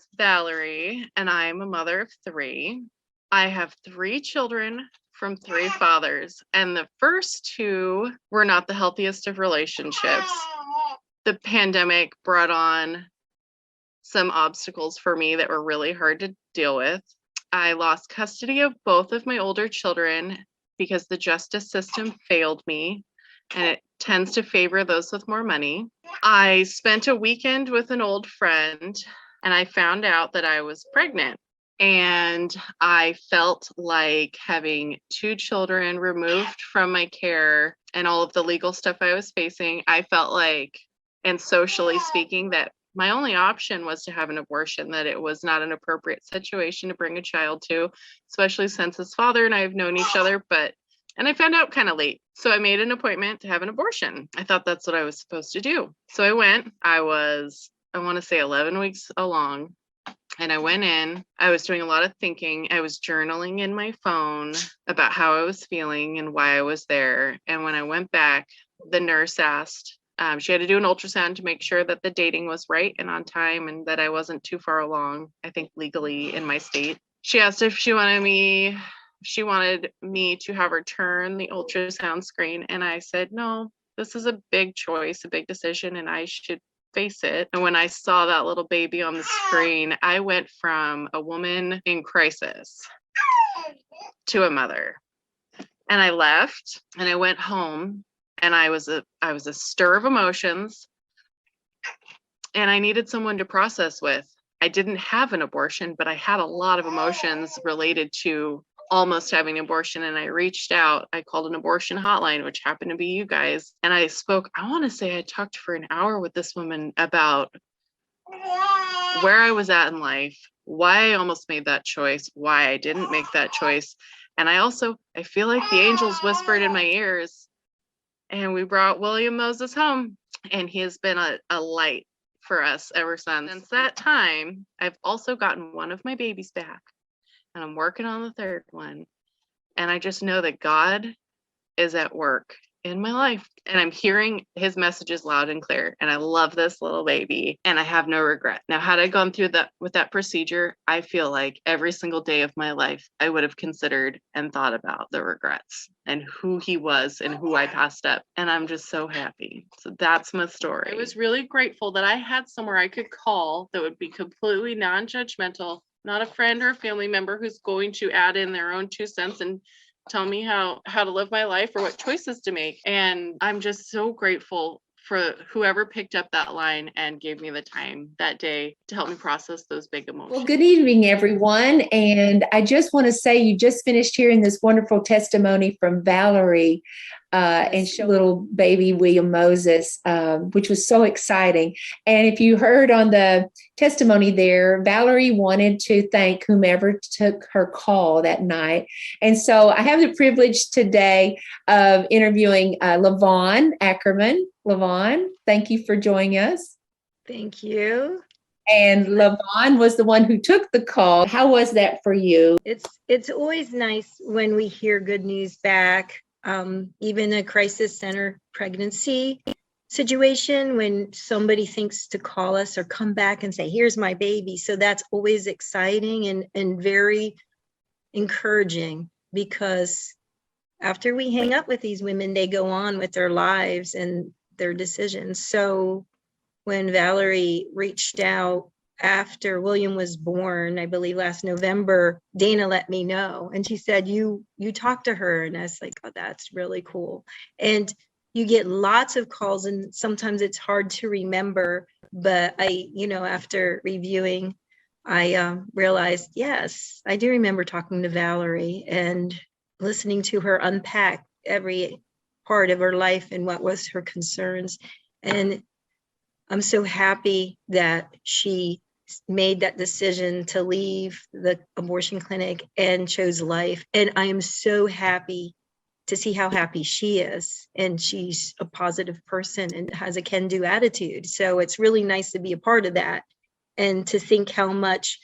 is Valerie, and I'm a mother of three. I have three children from three fathers, and the first two were not the healthiest of relationships. The pandemic brought on some obstacles for me that were really hard to deal with. I lost custody of both of my older children because the justice system failed me, and it tends to favor those with more money. I spent a weekend with an old friend, and I found out that I was pregnant. And I felt like having two children removed from my care and all of the legal stuff I was facing, I felt like, and socially speaking, that my only option was to have an abortion, that it was not an appropriate situation to bring a child to, especially since his father and I have known each other, and I found out kind of late. So I made an appointment to have an abortion. I thought that's what I was supposed to do. So I went. I want to say 11 weeks along. And I went in. I was doing a lot of thinking. I was journaling in my phone about how I was feeling and why I was there. And when I went back, the nurse asked, she had to do an ultrasound to make sure that the dating was right and on time and that I wasn't too far along, I think legally in my state. She asked if she wanted me to have her turn the ultrasound screen. And I said, no, this is a big choice, a big decision, and I should face it. And when I saw that little baby on the screen, I went from a woman in crisis to a mother. And I left and I went home, and I was a stir of emotions, and I needed someone to process with. I didn't have an abortion, but I had a lot of emotions related to almost having an abortion, and I reached out. I called an abortion hotline, which happened to be you guys, and I want to say I talked for an hour with this woman about where I was at in life, why I almost made that choice, why I didn't make that choice. And I feel like the angels whispered in my ears, and we brought William Moses home, and he has been a light for us ever since. Since that time, I've also gotten one of my babies back, and I'm working on the third one. And I just know that God is at work in my life, and I'm hearing his messages loud and clear. And I love this little baby, and I have no regret. Now, had I gone through that with that procedure, I feel like every single day of my life, I would have considered and thought about the regrets and who he was and who I passed up. And I'm just so happy. So that's my story. I was really grateful that I had somewhere I could call that would be completely non-judgmental, not a friend or a family member who's going to add in their own 2 cents and tell me how to live my life or what choices to make. And I'm just so grateful for whoever picked up that line and gave me the time that day to help me process those big emotions. Well, good evening, everyone. And I just want to say you just finished hearing this wonderful testimony from Valerie and show little baby William Moses, which was so exciting. And if you heard on the testimony there, Valerie wanted to thank whomever took her call that night. And so I have the privilege today of interviewing LaVon Ackerman. LaVon, thank you for joining us. Thank you. And LaVon was the one who took the call. How was that for you? It's always nice when we hear good news back. Even a crisis center pregnancy situation, when somebody thinks to call us or come back and say, here's my baby. So that's always exciting and very encouraging, because after we hang up with these women, they go on with their lives and their decisions. So when Valerie reached out after William was born, I believe last November, Dana let me know. And she said, you talked to her. And I was like, oh, that's really cool. And you get lots of calls, and sometimes it's hard to remember. But after reviewing, I realized, yes, I do remember talking to Valerie and listening to her unpack every part of her life and what was her concerns. And I'm so happy that she made that decision to leave the abortion clinic and chose life. And I am so happy to see how happy she is. And she's a positive person and has a can-do attitude. So it's really nice to be a part of that, and to think how much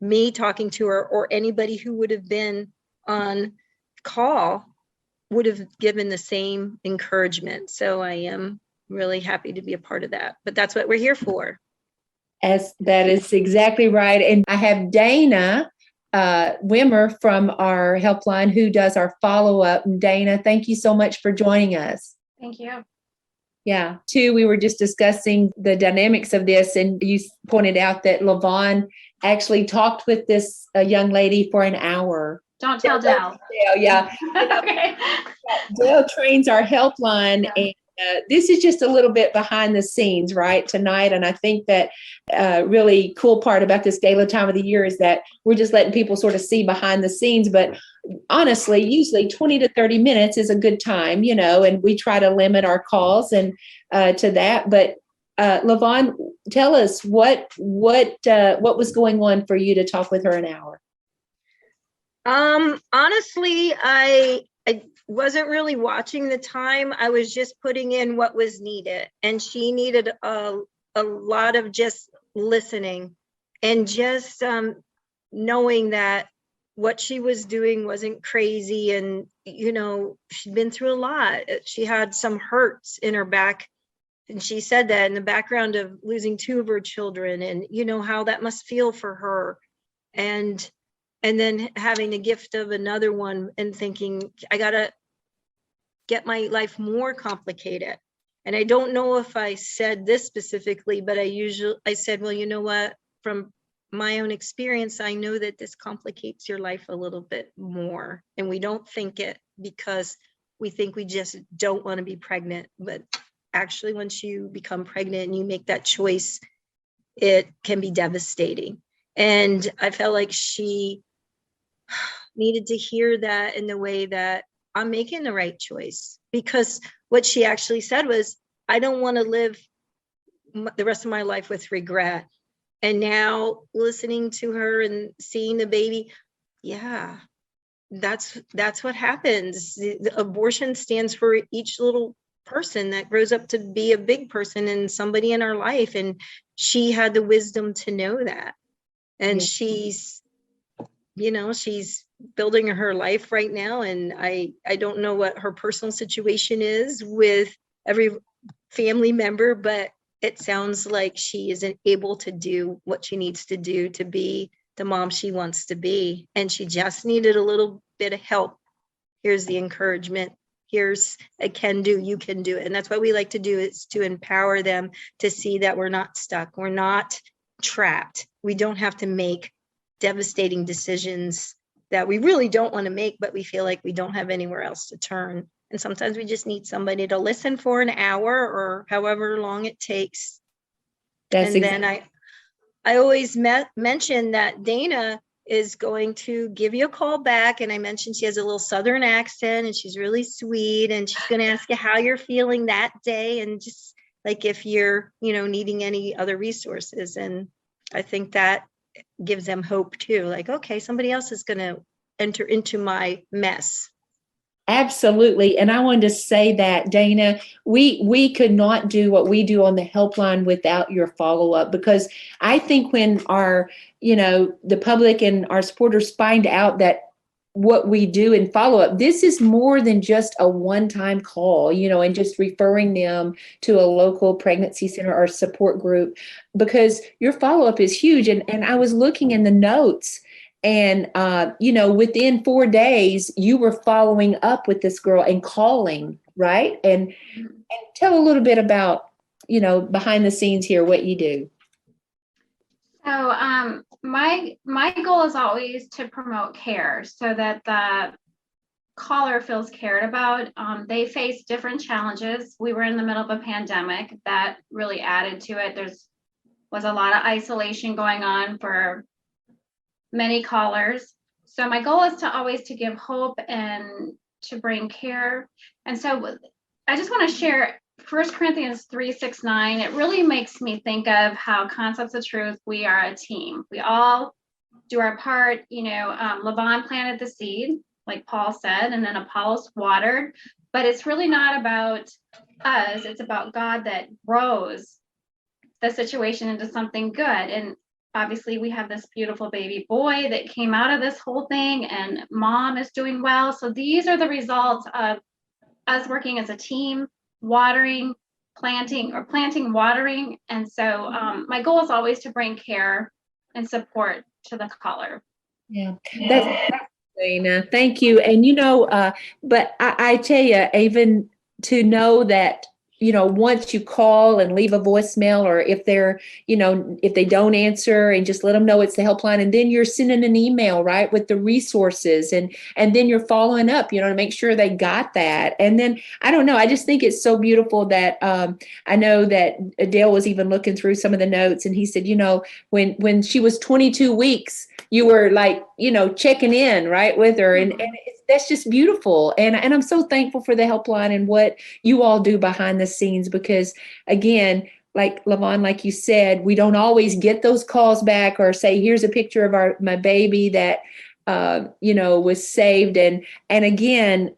me talking to her or anybody who would have been on call would have given the same encouragement. So I am really happy to be a part of that. But that's what we're here for. As that is exactly right. And I have Dana Wimmer from our helpline who does our follow-up. Dana, thank you so much for joining us. Thank you. Yeah. Too, we were just discussing the dynamics of this, and you pointed out that LaVon actually talked with this young lady for an hour. Don't tell Dell. Yeah. Okay. Dale trains our helpline, Yeah. and this is just a little bit behind the scenes, right, tonight. And I think that really cool part about this gala time of the year is that we're just letting people sort of see behind the scenes. But honestly, usually 20 to 30 minutes is a good time, and we try to limit our calls and to that. But LaVon, tell us what was going on for you to talk with her an hour. Honestly, I wasn't really watching the time. I was just putting in what was needed, and she needed a lot of just listening and just knowing that what she was doing wasn't crazy. And she'd been through a lot. She had some hurts in her back, and she said that in the background of losing 2 of her children, and how that must feel for her. And then having the gift of another one and thinking, I gotta get my life more complicated. And I don't know if I said this specifically, but I said, well, you know what, from my own experience, I know that this complicates your life a little bit more. And we don't think it because we think we just don't want to be pregnant. But actually, once you become pregnant and you make that choice, it can be devastating. And I felt like she needed to hear that in the way that I'm making the right choice, because what she actually said was, I don't want to live the rest of my life with regret. And now listening to her and seeing the baby, yeah, that's what happens. The abortion stands for each little person that grows up to be a big person and somebody in our life. And she had the wisdom to know that. And she's building her life right now. And I don't know what her personal situation is with every family member, but it sounds like she isn't able to do what she needs to do to be the mom she wants to be. And she just needed a little bit of help. Here's the encouragement. Here's a can do, you can do it. And that's what we like to do, is to empower them to see that we're not stuck. We're not trapped. We don't have to make devastating decisions that we really don't want to make, but we feel like we don't have anywhere else to turn. And sometimes we just need somebody to listen for an hour or however long it takes. Then I always mention that Dana is going to give you a call back. And I mentioned she has a little Southern accent and she's really sweet. And she's going to ask you how you're feeling that day. And just like if you're, needing any other resources. And I think that gives them hope too. Like, okay, somebody else is going to enter into my mess. Absolutely. And I wanted to say that, Dana, we could not do what we do on the helpline without your follow-up, because I think when our, the public and our supporters find out that what we do in follow-up, this is more than just a one-time call, and just referring them to a local pregnancy center or support group, because your follow-up is huge. And I was looking in the notes, and, within 4 days, you were following up with this girl and calling, right? And tell a little bit about, behind the scenes here, what you do. So my goal is always to promote care so that the caller feels cared about. They face different challenges. We were in the middle of a pandemic that really added to it. Was a lot of isolation going on for many callers. So my goal is to always to give hope and to bring care. And so I just want to share 1 Corinthians 3:6-9. It really makes me think of how Concepts of Truth, we are a team. We all do our part. LaVon planted the seed, like Paul said, and then Apollos watered. But it's really not about us. It's about God that grows the situation into something good. And obviously we have this beautiful baby boy that came out of this whole thing, and mom is doing well. So these are the results of us working as a team, watering, planting, watering. And so my goal is always to bring care and support to the caller. Yeah, that's Dana. Thank you. And but I tell you, even to know that, once you call and leave a voicemail, or if if they don't answer, and just let them know it's the helpline, and then you're sending an email, right, with the resources, and then you're following up, to make sure they got that. And then I don't know, I just think it's so beautiful that I know that Dale was even looking through some of the notes, and he said, when she was 22 weeks, you were like, checking in, right, with her. And that's just beautiful. And I'm so thankful for the helpline and what you all do behind the scenes, because again, like Lavon, like you said, we don't always get those calls back or say, here's a picture of my baby that, was saved. And again,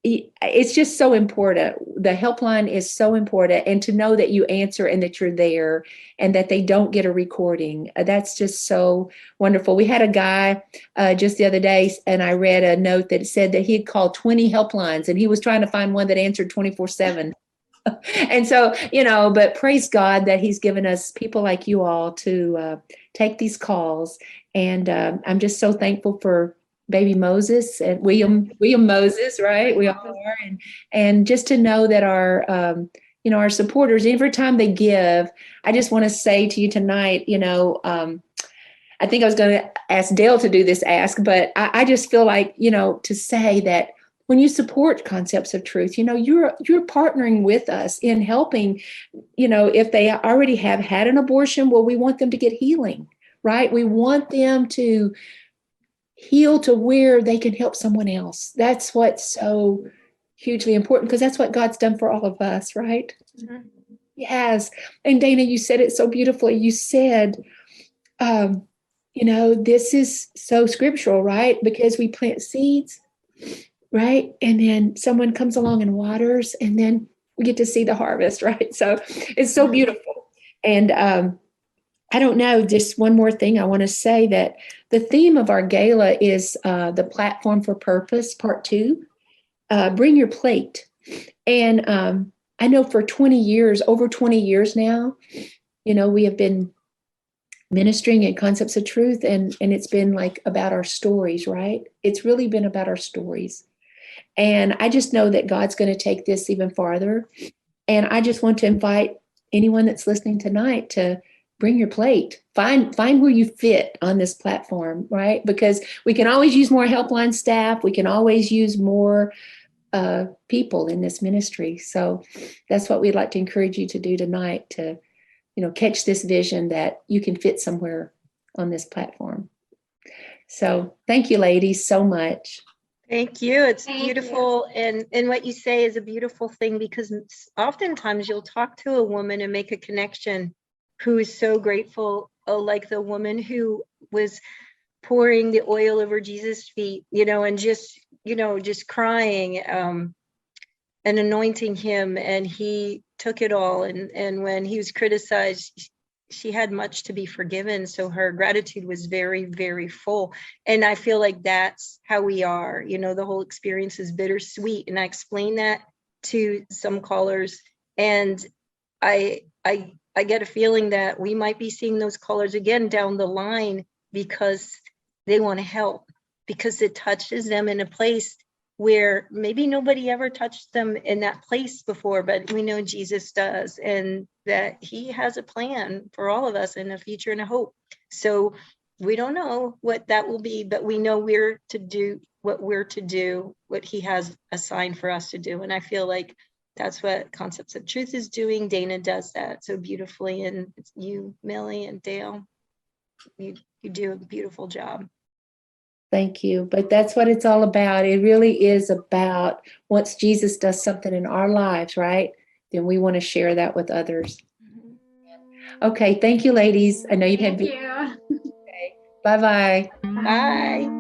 it's just so important. The helpline is so important, and to know that you answer and that you're there and that they don't get a recording. That's just so wonderful. We had a guy just the other day, and I read a note that said that he had called 20 helplines and he was trying to find one that answered 24/7. And so, but praise God that he's given us people like you all to take these calls. And I'm just so thankful for baby Moses and William Moses, right? We all are. And just to know that our supporters, every time they give, I just want to say to you tonight, I think I was going to ask Dale to do this ask, but I just feel like, to say that when you support Concepts of Truth, you're partnering with us in helping, if they already have had an abortion, well, we want them to get healing, right? We want them to heal to where they can help someone else. That's what's so hugely important, because that's what God's done for all of us, right? Mm-hmm. Yes. And Dana, you said it so beautifully. You said, this is so scriptural, right? Because we plant seeds, right? And then someone comes along and waters, and then we get to see the harvest, right? So it's so beautiful. And I don't know, just one more thing I want to say, that the theme of our gala is the Platform for Purpose, Part 2, Bring Your Plate. And I know for over 20 years now, we have been ministering in Concepts of Truth, and it's been like about our stories, right? It's really been about our stories. And I just know that God's going to take this even farther. And I just want to invite anyone that's listening tonight to bring your plate. Find where you fit on this platform, right? Because we can always use more helpline staff. We can always use more people in this ministry. So that's what we'd like to encourage you to do tonight, to, catch this vision that you can fit somewhere on this platform. So thank you, ladies, so much. Thank you. It's beautiful. And what you say is a beautiful thing, because oftentimes you'll talk to a woman and make a connection who is so grateful, like the woman who was pouring the oil over Jesus' feet, and just crying and anointing him. And he took it all. And when he was criticized, she had much to be forgiven. So her gratitude was very, very full. And I feel like that's how we are. The whole experience is bittersweet. And I explained that to some callers. And I get a feeling that we might be seeing those callers again down the line, because they want to help, because it touches them in a place where maybe nobody ever touched them in that place before, but we know Jesus does, and that he has a plan for all of us, and a future and a hope. So we don't know what that will be, but we know we're to do what he has assigned for us to do. And I feel like that's what Concepts of Truth is doing. Dana does that so beautifully, and it's you, Millie, and Dale, you do a beautiful job. Thank you. But that's what it's all about. It really is about, once Jesus does something in our lives, right, then we want to share that with others. Okay. Thank you, ladies. I know you've had. Thank you. Okay. Bye-bye. Bye.